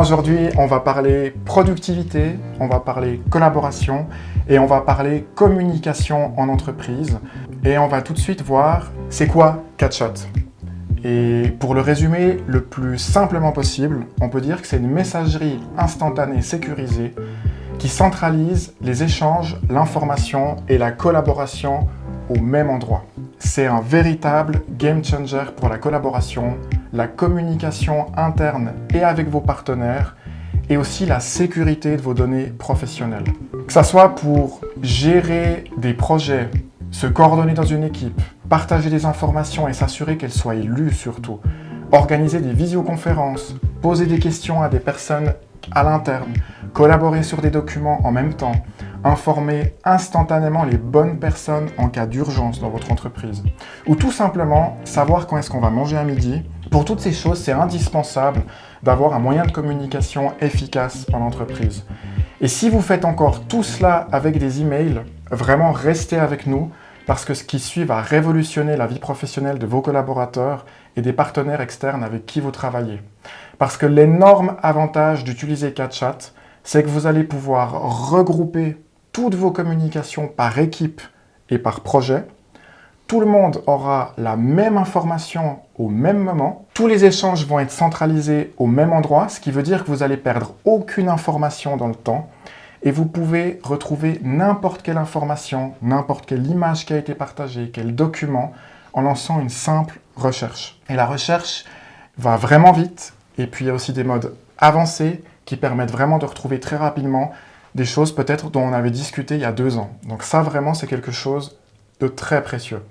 Aujourd'hui, on va parler productivité, on va parler collaboration et on va parler communication en entreprise. Et on va tout de suite voir c'est quoi CatChat. Et pour le résumer le plus simplement possible, on peut dire que c'est une messagerie instantanée sécurisée qui centralise les échanges, l'information et la collaboration au même endroit. C'est un véritable game changer pour la collaboration, la communication interne et avec vos partenaires, et aussi la sécurité de vos données professionnelles. Que ça soit pour gérer des projets, se coordonner dans une équipe, partager des informations et s'assurer qu'elles soient lues surtout, organiser des visioconférences, poser des questions à des personnes à l'interne, collaborer sur des documents en même temps, informer instantanément les bonnes personnes en cas d'urgence dans votre entreprise, ou tout simplement savoir quand est-ce qu'on va manger à midi. Pour toutes ces choses, c'est indispensable d'avoir un moyen de communication efficace en entreprise. Et si vous faites encore tout cela avec des emails, vraiment restez avec nous parce que ce qui suit va révolutionner la vie professionnelle de vos collaborateurs et des partenaires externes avec qui vous travaillez. Parce que l'énorme avantage d'utiliser CatChat, c'est que vous allez pouvoir regrouper toutes vos communications par équipe et par projet. Tout le monde aura la même information au même moment. Tous les échanges vont être centralisés au même endroit, ce qui veut dire que vous allez perdre aucune information dans le temps. Et vous pouvez retrouver n'importe quelle information, n'importe quelle image qui a été partagée, quel document, en lançant une simple recherche. Et la recherche va vraiment vite. Et puis il y a aussi des modes avancés qui permettent vraiment de retrouver très rapidement des choses peut-être dont on avait discuté il y a 2 ans. Donc ça vraiment c'est quelque chose de très précieux.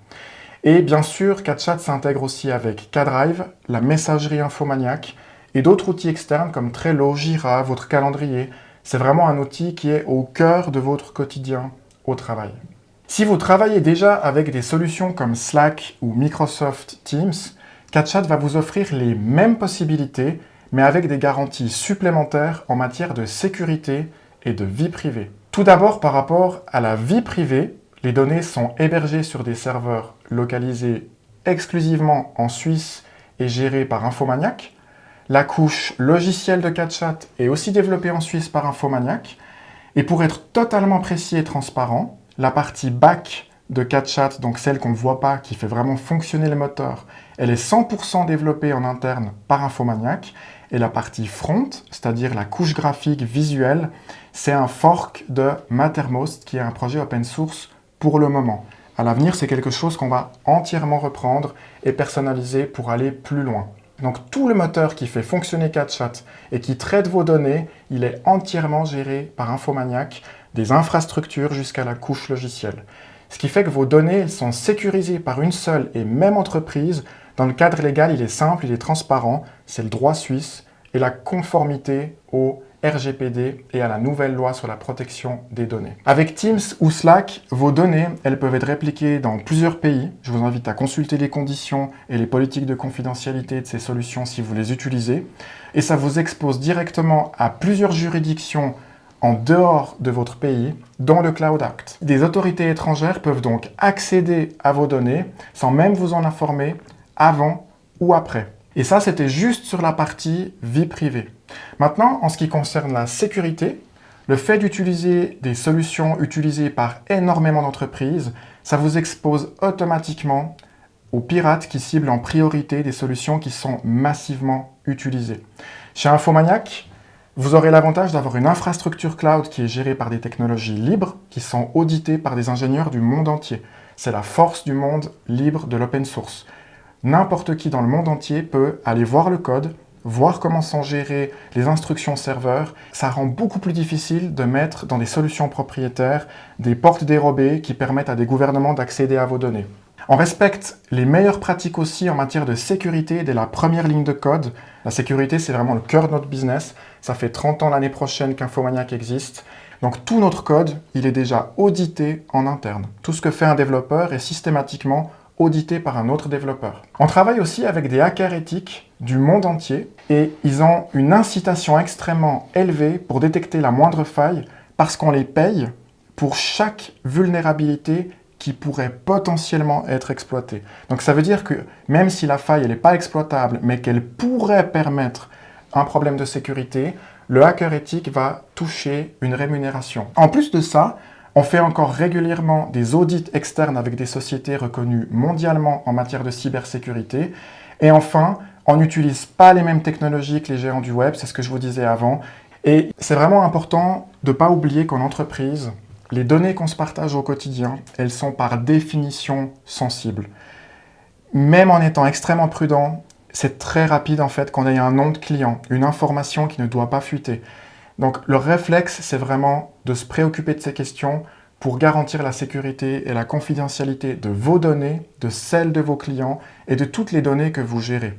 Et bien sûr, CatChat s'intègre aussi avec Kadrive, la messagerie Infomaniac et d'autres outils externes comme Trello, Jira, votre calendrier. C'est vraiment un outil qui est au cœur de votre quotidien au travail. Si vous travaillez déjà avec des solutions comme Slack ou Microsoft Teams, CatChat va vous offrir les mêmes possibilités, mais avec des garanties supplémentaires en matière de sécurité et de vie privée. Tout d'abord, par rapport à la vie privée, les données sont hébergées sur des serveurs localisés exclusivement en Suisse et gérés par Infomaniac. La couche logicielle de CatChat est aussi développée en Suisse par Infomaniac. Et pour être totalement précis et transparent, la partie back de CatChat, donc celle qu'on ne voit pas, qui fait vraiment fonctionner le moteur, elle est 100% développée en interne par Infomaniac. Et la partie front, c'est-à-dire la couche graphique visuelle, c'est un fork de Mattermost, qui est un projet open source pour le moment. À l'avenir, c'est quelque chose qu'on va entièrement reprendre et personnaliser pour aller plus loin. Donc tout le moteur qui fait fonctionner CatChat et qui traite vos données, il est entièrement géré par Infomaniac, des infrastructures jusqu'à la couche logicielle. Ce qui fait que vos données elles sont sécurisées par une seule et même entreprise. Dans le cadre légal, il est simple, il est transparent, c'est le droit suisse et la conformité au RGPD et à la nouvelle loi sur la protection des données. Avec Teams ou Slack, vos données, elles peuvent être répliquées dans plusieurs pays. Je vous invite à consulter les conditions et les politiques de confidentialité de ces solutions si vous les utilisez. Et ça vous expose directement à plusieurs juridictions en dehors de votre pays, dans le Cloud Act. Des autorités étrangères peuvent donc accéder à vos données sans même vous en informer avant ou après. Et ça, c'était juste sur la partie vie privée. Maintenant, en ce qui concerne la sécurité, le fait d'utiliser des solutions utilisées par énormément d'entreprises, ça vous expose automatiquement aux pirates qui ciblent en priorité des solutions qui sont massivement utilisées. Chez Infomaniac, vous aurez l'avantage d'avoir une infrastructure cloud qui est gérée par des technologies libres, qui sont auditées par des ingénieurs du monde entier. C'est la force du monde libre de l'open source. N'importe qui dans le monde entier peut aller voir le code, voir comment sont gérées les instructions serveurs. Ça rend beaucoup plus difficile de mettre dans des solutions propriétaires des portes dérobées qui permettent à des gouvernements d'accéder à vos données. On respecte les meilleures pratiques aussi en matière de sécurité dès la première ligne de code. La sécurité, c'est vraiment le cœur de notre business. Ça fait 30 ans l'année prochaine qu'Infomaniac existe. Donc tout notre code, il est déjà audité en interne. Tout ce que fait un développeur est systématiquement audité par un autre développeur. On travaille aussi avec des hackers éthiques du monde entier et ils ont une incitation extrêmement élevée pour détecter la moindre faille parce qu'on les paye pour chaque vulnérabilité qui pourrait potentiellement être exploitée. Donc ça veut dire que même si la faille n'est pas exploitable, mais qu'elle pourrait permettre un problème de sécurité, le hacker éthique va toucher une rémunération. En plus de ça, on fait encore régulièrement des audits externes avec des sociétés reconnues mondialement en matière de cybersécurité. Et enfin, on n'utilise pas les mêmes technologies que les géants du web, c'est ce que je vous disais avant. Et c'est vraiment important de ne pas oublier qu'en entreprise, les données qu'on se partage au quotidien, elles sont par définition sensibles. Même en étant extrêmement prudent, c'est très rapide en fait qu'on ait un nom de client, une information qui ne doit pas fuiter. Donc le réflexe, c'est vraiment de se préoccuper de ces questions pour garantir la sécurité et la confidentialité de vos données, de celles de vos clients et de toutes les données que vous gérez.